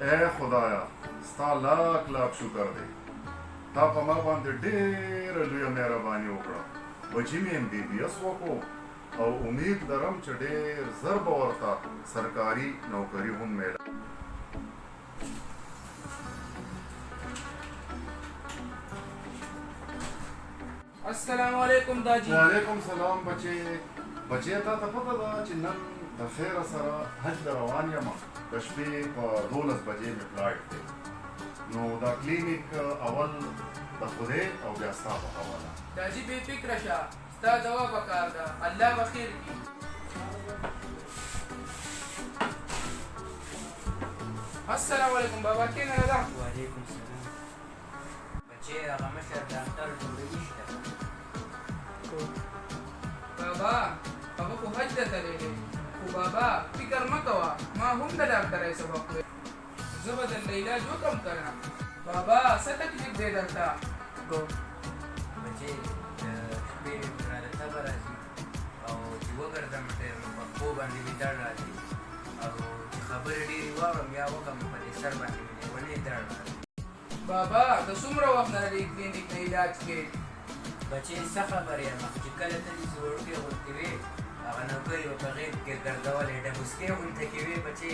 اے خدایا ستا لاک لاک شکر دی تا په ما باندې ډېره لویه مهرباني وکړه بچي مې MBBS وکړو او امید لرم چې ډېر ژر به ورته سرکاري نوکري هم میله السلام علیکم داجی. وعلیکم سلام بچې تا ته پته ده چې نن د خیره سره حج ته روان یم د شپې په 12 بجې مې فلایټ دی نو دا کلینیک اول د خدای او بیا ستا په حواله داجی بے فکر شه ستا دوا پکار ده الله به خیر کړي. السلام علیکم بابا کینه ده. وعلیکم السلام. بچې هغه مشر ډاکټر ډوډۍ شته. بابا هغه خو حج ته تللی دی خو بابا فکر مه کوه ما هم د ډاکټرۍ سبق ویل زه به درله علاج وکړم که نه. بابا څه تکلیف دی درته؟ بچې د شپې راله تبه راځي او چې وګرځم ډېر نو په پښو باندې مې درد راځي او چې خبرې ډېرې واورم یا وکړم په دې سر باندې مې لیونی درد راځي. بابا د څومره وخت نه دې کلینیک نه علاج کې؟ بچې څه خبرې یم چې کله ته دې وړوکې غوندې وې هغه نوکرې به په غېږ کې ګرځولې ډبوسکې غوندې کې وې بچې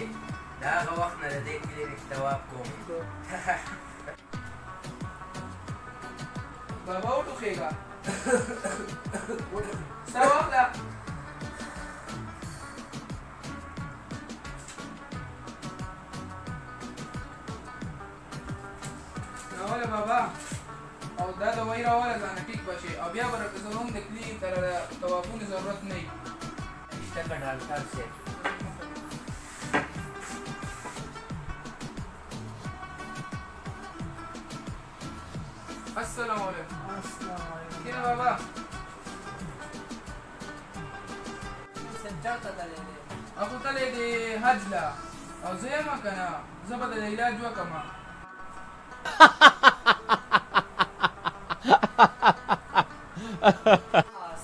د هغه وخت نه د دې کلینیک تواب کوم. بابا وټوخېږه ستا واخله. راوله بابا او دا دوايي راوله ځانه ټیک به شي او بیا به راته زه هم د کلینیک ته توافونو ضرورت نه وي. شته که ډاکټر صاحب. السلام علیکم. کینه بابا اخو تللی دی حج له او زه یم که نه زه به د علاج وکړم.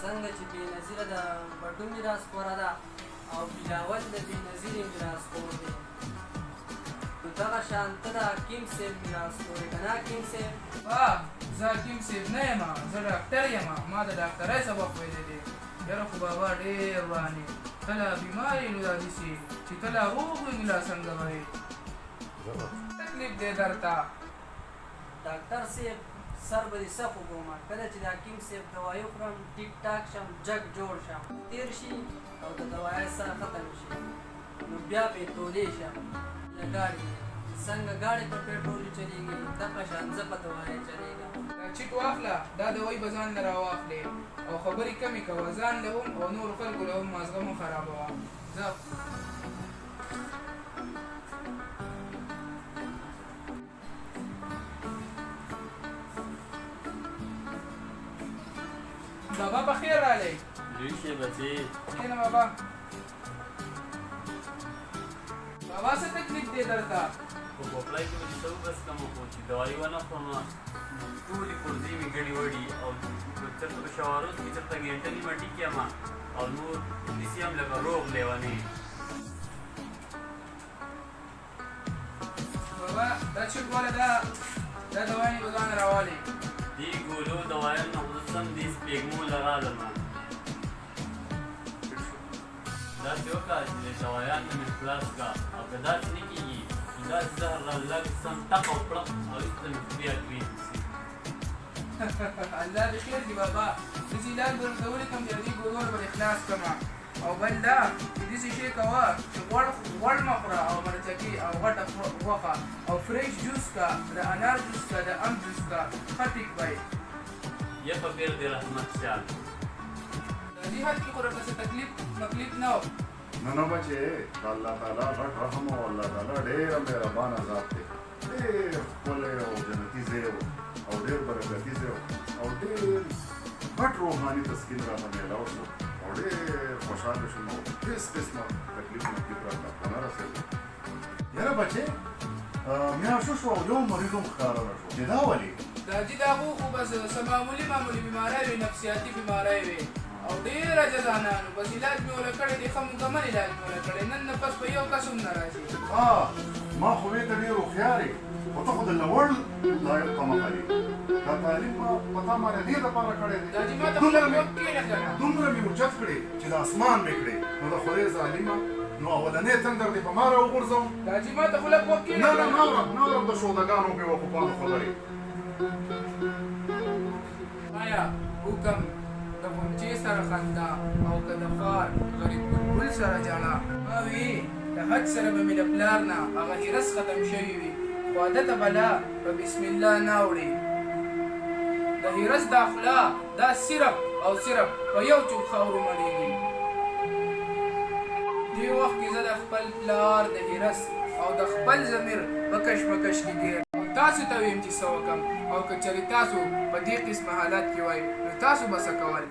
څنګه چې بېنظیره د بټو میراث خوره ده او بلاول د بېنظیرې میراث خور دی نو دغه شان ته د حکیم صاحب میراث خور یې که نه حکیم صاحب؟ زه حکیم صاحب نه یم زه ډاکټر یم ما د ډاکټرۍ سبق ویلی دی. یاره خو بابا ډېر روانې کله بیمار یې نو داسې سي چې کله روغ وي نو لا څنګه به وي تکلیف دی درته. ډاکټر صاحب سر به دې سخت وګومه کله چې د حکیم صاحب دوایي وخورم ټیک ټاک شم جګ جوړ شم تېر شي او د دوایي سره ختم شي نو بیا به یې تودې شم له ګاډي څنګه ګاډي په پېټرولو چلېږي دغه شان زه په دوایي چلېږم. دا چیټ واخله دا دوايي به ځان له راواخلې او خبرې کمې کوه ځان له هم او نورو خلکو له هم مازغه مه خرابوه. ځه بابا بخیر رالی. لوی شي بچې کینه بابا. بابا څه تکلیف دی درته؟ په پوپلای کې به چې څه وبسکم خو چې دوایي ونه خورم نو ټولې پرزې مې ګډې وړي او چېرته په شواروز کې چېرته ګنټه نیمه ټیک یم او نور داسې هم لکه روغ لیونی. بابا دا چیټ والا دا دوایي به ځان راوالې. دې ګولو دوایانو نه خو سم دې سپېږمو له رالم داسې وکړه چې د دوایان نه مې خلاص کړه او که داسې نه کېږي نو داسې زهر را لږ سم ټق او پړق او هېڅ مې بیا توی شي. الله دې خیر کړي بابا داسې علاج به درته ولیکم چې د دې ګولو به دې خلاص کړمه او بل دا چې داسې شی کوه چې غوړ مه خوره او مرچکي او غټه غوښه او فریش جوس کا د انار جوس کا د ام جوس کا ښه ټیک به یې. یا په پیر د رحمت خیال د دې حج کې خو راته څه تکلیف نه و. نه بچې د الله تعالی غټ رحم او الله تعالی ډېره مهربانه ذات دی ډېر ښکلی او جنتي ځای او ډېر برکتي ځای او ډېر غټ روحاني تسکین راته میلاو شو او ډېر خوشحاله شوم او هېڅ قسمه تکلیف راته ونه رسېدو. یاره بچې میاشتو شو او یو مریض هم ښکاره نه شو چې دا ولې؟ داجي دا خو بس څه معمولي بیماری وي نفسیاتي بیماری وي او ډېره جزانانو بس علاج مې ورله کړی دی ښه مکمل علاج مې ورله کړی نن نه پس په یو کس هم نه راځي. ما خو وې ته ډېر لوړ لایق تمه کوي دا تعلیم په تا باندې دې دپاره کړی دی دا چې ما ته خو لږ وخت کېږده که نه دومره مې اوچت کړې چې د اسمان مې کړې نو د خدای ظالمه نو اولنی تندر دې په ما راوغورځوم دا چې ما ته خو لږ وخت نه کېږده نه نه اورم د شودګانو بېوقوفانو خبرې آیا حکم د غنچې سره خندا او که د ښار غریب بلبل سره ژړا ما وي د حج سره به مې د پلار نه هغه هرس ختم شوي وي خو عادته بلا په بسم الله نه وړي د هرس دا خوله دا صرف او صرف په یو چوب خاورو مړېږي دې وخت کې زه د خپل پلار د هرس او د خپل ضمیر په کشمکش کې ګیر تاسو ته ویم چې څه وکړم او که چېرې تاسو په دې قسمه حالت کې وای نو تاسو به څه کول